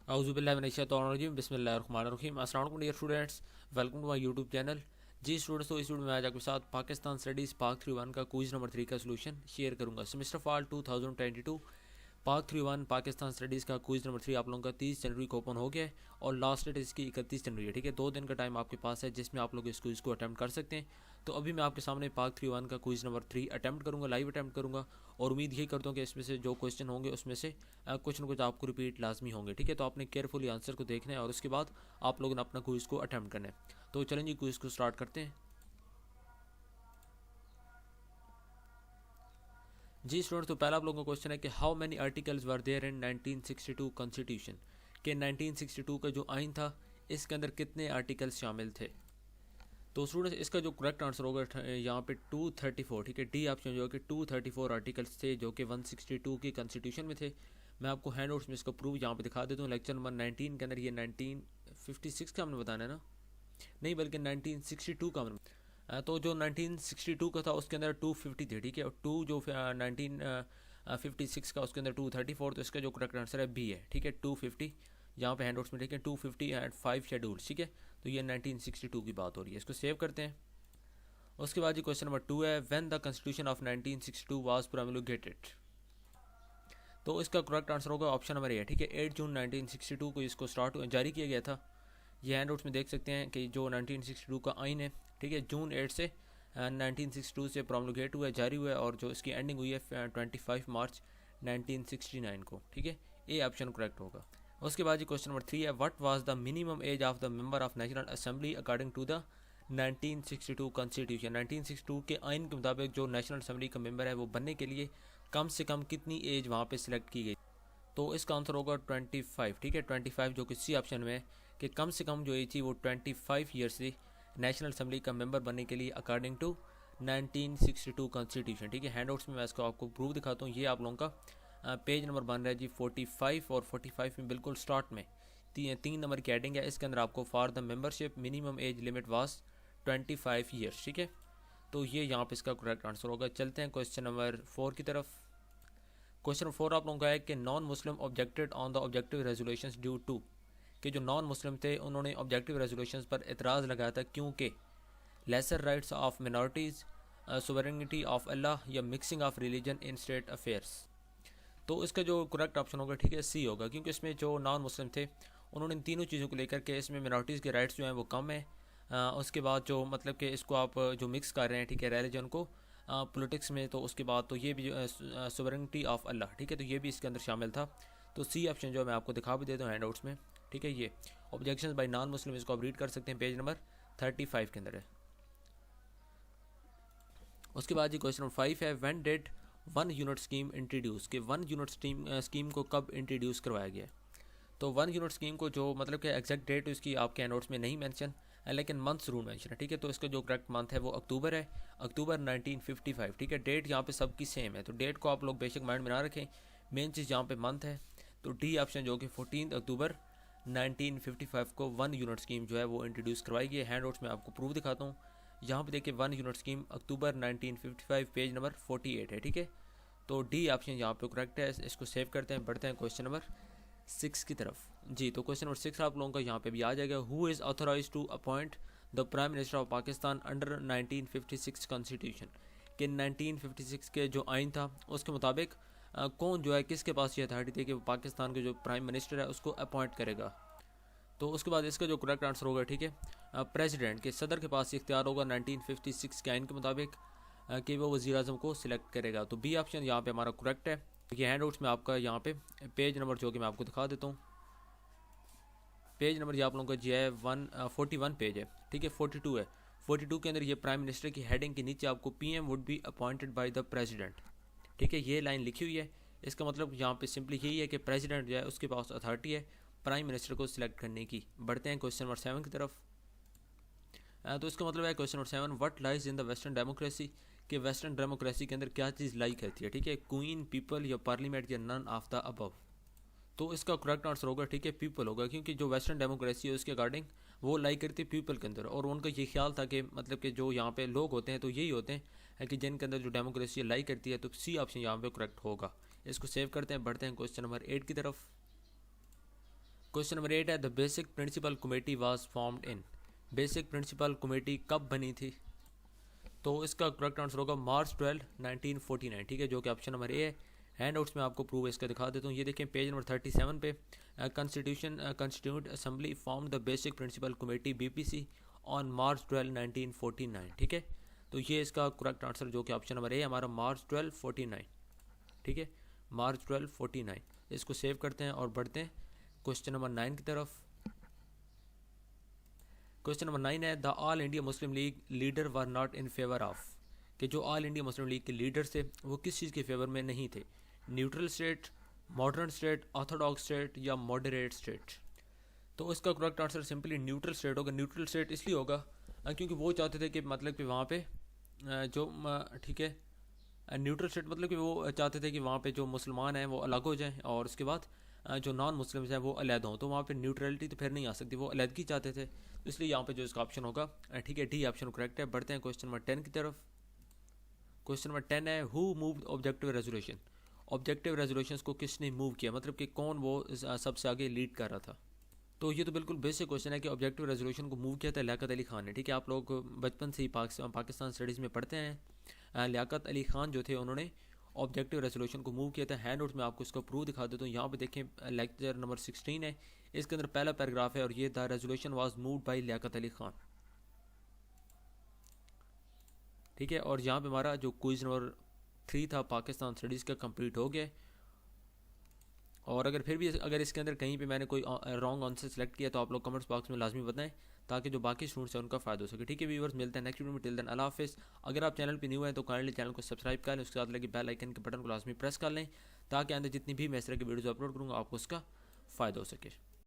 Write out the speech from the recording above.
औज़ुबिल्लाहिमिनश्शैतानिर्रजीम बिस्मिल्लाहिर्रहमानिर्रहीम। अस्सलाम वालेकुम dear students, welcome to my YouTube channel. जी स्टूडेंट्स, तो इस वीडियो में आज आपके साथ पाकिस्तान स्टडीज़ पार्ट 3-1 का क्विज नंबर 3 का सोल्यूशन शेयर करूंगा। Semester fall 2022 part 3-1 Pakistan studies का क्विज नंबर 3 आप लोगों का 30 जनवरी को ओपन हो गया है और लास्ट डेट इसकी 31 जनवरी है। ठीक है, 2 दिन का टाइम आपके पास है जिसमें आप लोग इस क्विज को अटैम्प्ट कर सकते हैं। तो अभी मैं आपके सामने पार्ट 3-1 का क्विज नंबर 3 अटैम्प्ट करूंगा, लाइव अटैम्प्ट करूंगा और उम्मीद यही करता हूँ कि इसमें से जो क्वेश्चन होंगे उसमें से कुछ ना कुछ आपको रिपीट लाजमी होंगे। ठीक है, तो आपने केयरफुली आंसर को देखना है और उसके बाद आप लोगों ने अपना क्विज को अटैम्प्ट करना है। तो चलें जी, क्विज को स्टार्ट करते हैं। जी स्टूडेंट, तो पहला आप लोगों का क्वेश्चन है कि how many articles were there in 1962 constitution, के 1962 का जो आइन था इसके अंदर कितने आर्टिकल्स शामिल थे। तो स्टूडेंट्स, इसका जो करेक्ट आंसर होगा यहाँ पे 234। ठीक है, डी ऑप्शन जो है कि 234 आर्टिकल्स थे जो कि 162 की कॉन्स्टिट्यूशन में थे। मैं आपको हैंड आउट्स में इसका प्रूफ यहाँ पे दिखा देता हूँ। लेक्चर नंबर 19 के अंदर ये 1956 का हमने बताना है ना, नहीं बल्कि 1962 का हमने तो जो 1962 का था उसके अंदर 250 थे। ठीक है, और टू जो 1956 का उसके अंदर 234, तो इसका जो करेक्ट आंसर है बी है। ठीक है, 250 यहाँ पे हैंड आउट्स में ठीक है 250 एंड 5 शेड्यूल्स। ठीक है, तो ये 1962 की बात हो रही है, इसको सेव करते हैं। उसके बाद जी क्वेश्चन नंबर 2 है when the constitution of 1962 was promulgated. तो इसका करेक्ट आंसर होगा ऑप्शन नंबर ए है। ठीक है, 8 जून 1962 को इसको जारी किया गया था। ये हैंड आउट्स में देख सकते हैं कि जो 1962 का आइन है, ठीक है, जून 8 से 1962 से प्रोमुलगेट हुआ है, जारी हुआ है और जो इसकी एंडिंग हुई है 25 मार्च 1969 को। ठीक है, ए ऑप्शन करेक्ट होगा। उसके बाद जी क्वेश्चन नंबर 3 है what was the minimum age of the member of national assembly according to the 1962 constitution. 1962 के आइन के मुताबिक जो नेशनल असेंबली का मेंबर है वो बनने के लिए कम से कम कितनी एज वहाँ पे सिलेक्ट की गई। तो इसका आंसर होगा 25। ठीक है, 25 जो कि सी ऑप्शन में है कि कम से कम जो एज थी वो 25 ईयर्स थी नेशनल असेंबली का मेंबर बनने के लिए अकॉर्डिंग टू 1962 कॉन्स्टिट्यूशन। ठीक है, हैंड आउट्स में मैं इसको आपको प्रूफ दिखाता हूँ। ये आप लोगों का पेज नंबर बन रहा है जी 45 और 45 में बिल्कुल स्टार्ट में 3 नंबर की एडिंग है। इसके अंदर आपको for the membership minimum age limit was 25 years. ठीक है, तो ये यहाँ पे इसका करेक्ट आंसर होगा। चलते हैं क्वेश्चन नंबर 4 की तरफ। क्वेश्चन 4 आप लोगों का है कि non Muslim objected on the objective resolutions due to, कि जो नॉन मुस्लिम थे उन्होंने ऑब्जेक्टिव रेजोल्यूशंस पर एतराज़ लगाया था क्योंकि lesser rights of minorities, sovereignty of Allah या mixing of religion in state affairs. तो इसका जो करेक्ट ऑप्शन होगा ठीक है सी होगा, क्योंकि इसमें जो नॉन मुस्लिम थे उन्होंने इन तीनों चीज़ों को लेकर के इसमें मिनॉरिटीज़ के राइट्स जो हैं वो कम है। उसके बाद जो मतलब कि इसको आप जो मिक्स कर रहे हैं ठीक है रिलीजन को पॉलिटिक्स में, तो उसके बाद तो ये भी सोवरेनिटी ऑफ अल्लाह, ठीक है, तो ये भी इसके अंदर शामिल था। तो सी ऑप्शन जो मैं आपको दिखा भी देता हूँ हैंड आउट्स में। ठीक है, ये ऑब्जेक्शंस बाय नॉन मुस्लिम, इसको आप रीड कर सकते हैं, पेज नंबर 35 के अंदर है। उसके बाद जी क्वेश्चन नंबर 5 है when did 1 unit scheme introduce, कि 1 यूनिट स्कीम को कब इंट्रोड्यूस करवाया गया। तो 1 यूनिट स्कीम को जो मतलब कि एग्जैक्ट डेट उसकी आपके नोट्स में नहीं मेंशन है लेकिन मंथ जरूर मेंशन है। ठीक है, तो इसका जो करेक्ट मंथ है वो अक्टूबर है, अक्टूबर 1955। ठीक है, डेट यहाँ पे सबकी सेम है, तो डेट को आप लोग बेशक माइंड में ना रखें, मेन चीज़ यहाँ पे मंथ है। तो डी ऑप्शन जो कि 14 अक्टूबर 1955 को 1 यूनिट स्कीम जो है वो इंट्रोड्यूस करवाई गई है। हैंड आउट्स में आपको प्रूफ दिखाता हूँ। यहाँ पे देखिए 1 यूनिट स्कीम अक्टूबर 1955 पेज नंबर 48 है। ठीक है, तो डी ऑप्शन यहाँ पे करेक्ट है, इसको सेव करते हैं। बढ़ते हैं क्वेश्चन नंबर 6 की तरफ। जी, तो क्वेश्चन नंबर 6 आप लोगों का यहाँ पे भी आ जाएगा। Who is authorise to appoint the prime minister of Pakistan under 1956 constitution, कि 1956 के जो आइन था उसके मुताबिक कौन जो है किसके पास ये अथॉरिटी थी कि वो पाकिस्तान के जो प्राइम मिनिस्टर है उसको अपॉइंट करेगा। तो उसके बाद इसका जो करेक्ट आंसर होगा ठीक है प्रेसिडेंट के सदर के पास इख्तियार होगा 1956 के आइन के मुताबिक कि वो वज़ीर आज़म को सिलेक्ट करेगा। तो बी ऑप्शन यहाँ पे हमारा करेक्ट है। ये हैंड आउट्स में आपका यहाँ पे पेज नंबर जो कि मैं आपको दिखा देता हूँ, पेज नंबर ये आप लोगों का जी है 141 पेज है। ठीक है, 42 है, 42 के अंदर ये प्राइम मिनिस्टर की हेडिंग के नीचे आपको PM would be appointed by the president. ठीक है, ये लाइन लिखी हुई है, इसका मतलब यहाँ पे सिंपली यही है कि प्रेसिडेंट जो है उसके पास अथॉरिटी है प्राइम मिनिस्टर को सिलेक्ट करने की। बढ़ते हैं क्वेश्चन नंबर 7 की तरफ। तो इसका मतलब है question number 7 what lies in the western democracy, कि वेस्टर्न डेमोक्रेसी के अंदर क्या चीज़ लाई करती है। ठीक है, क्वीन, पीपल या पार्लियामेंट या नन ऑफ द अबव। तो इसका करेक्ट आंसर होगा ठीक है पीपल होगा, क्योंकि जो वेस्टर्न डेमोक्रेसी है उसके अकॉर्डिंग वो लाई करती है पीपल के अंदर, और उनका ये ख्याल था कि मतलब कि जो यहाँ पे लोग होते हैं तो यही होते हैं कि जिनके अंदर जो डेमोक्रेसी लाई करती है। तो सी ऑप्शन यहाँ पे करेक्ट होगा, इसको सेव करते हैं। बढ़ते हैं क्वेश्चन नंबर 8 की तरफ। क्वेश्चन नंबर 8 है the basic principle committee was formed in. Basic principle committee कब बनी थी? तो इसका करेक्ट आंसर होगा मार्च 12, 1949। ठीक है, जो कि ऑप्शन नंबर ए है। हैंड आउट्स में आपको प्रूव इसका दिखा देता हूँ। ये देखें पेज नंबर 37 पे, constituent assembly form the basic principle committee BPC on March 12, 1949। ठीक है, तो ये इसका करेक्ट आंसर जो कि ऑप्शन नंबर ए है हमारा मार्च 12, 49। ठीक है, मार्च 12, 49। इसको सेव करते हैं और बढ़ते हैं क्वेश्चन नंबर 9 की तरफ। क्वेश्चन नंबर 9 है the all India Muslim league leader were not in favour of. कि जो ऑल इंडिया मुस्लिम लीग के लीडर थे वो किस चीज़ के फेवर में नहीं थे? Neutral state, modern state, Orthodox state या मॉडरेट स्टेट? तो इसका correct answer simply neutral state होगा। न्यूट्रल स्टेट इसलिए होगा क्योंकि वो चाहते थे कि मतलब कि वहाँ पे ठीक है, न्यूट्रल स्टेट मतलब कि वो चाहते थे कि वहाँ पे जो मुसलमान हैं वो अलग हो जाएं और उसके बाद जो नॉन मुस्लिम्स हैं वो अलग हों। तो वहाँ पे न्यूट्रलिटी तो फिर नहीं आ सकती, वो अलहदगी चाहते थे। तो इसलिए यहाँ पे जो इसका ऑप्शन होगा ठीक है, डी ऑप्शन करेक्ट है। बढ़ते हैं क्वेश्चन नंबर 10 की तरफ। क्वेश्चन नंबर 10 है who moved objective resolution. Objective resolution को किसने मूव किया, मतलब कि कौन वो सबसे आगे लीड कर रहा था? तो ये तो बिल्कुल बेसिक क्वेश्चन है कि ऑब्जेक्टिव रेजोल्यूशन को मूव किया था लियाकत अली खान ने। ठीक है, आप लोग बचपन से ही पाकिस्तान स्टडीज़ में पढ़ते हैं। लियाकत अली खान जो थे उन्होंने ऑब्जेक्टिव रेजोल्यूशन को मूव किया था। हैंड आउट में आपको इसका प्रूफ दिखा देता हूँ। यहाँ पे देखें लेक्चर नंबर 16 है, इसके अंदर पहला पैराग्राफ है और ये the resolution was moved by Liaquat Ali Khan. ठीक है, और यहाँ पे हमारा जो क्विज नंबर 3 था पाकिस्तान स्टडीज़ का कंप्लीट हो गया। और अगर फिर भी अगर इसके अंदर कहीं पे मैंने कोई रॉन्ग आंसर सेलेक्ट किया तो आप लोग कमेंट्स बॉक्स में लाजमी बताएं ताकि जो बाकी स्टूडेंट्स हैं उनका फ़ायदा हो सके। ठीक है व्यूअर्स, मिलते हैं नेक्स्ट वीडियो में। टिल देन अल्लाह हाफिज़। अगर आप चैनल पे न्यू हैं तो काइंडली चैनल को सब्सक्राइब कर लें, उसके साथ लगे बेल आइकन के बटन को लाजमी प्रेस कर लें ताकि आगे जितनी भी मैं इस तरह की वीडियोज़ अपलोड करूँगा आपको उसका फ़ायदा हो सके।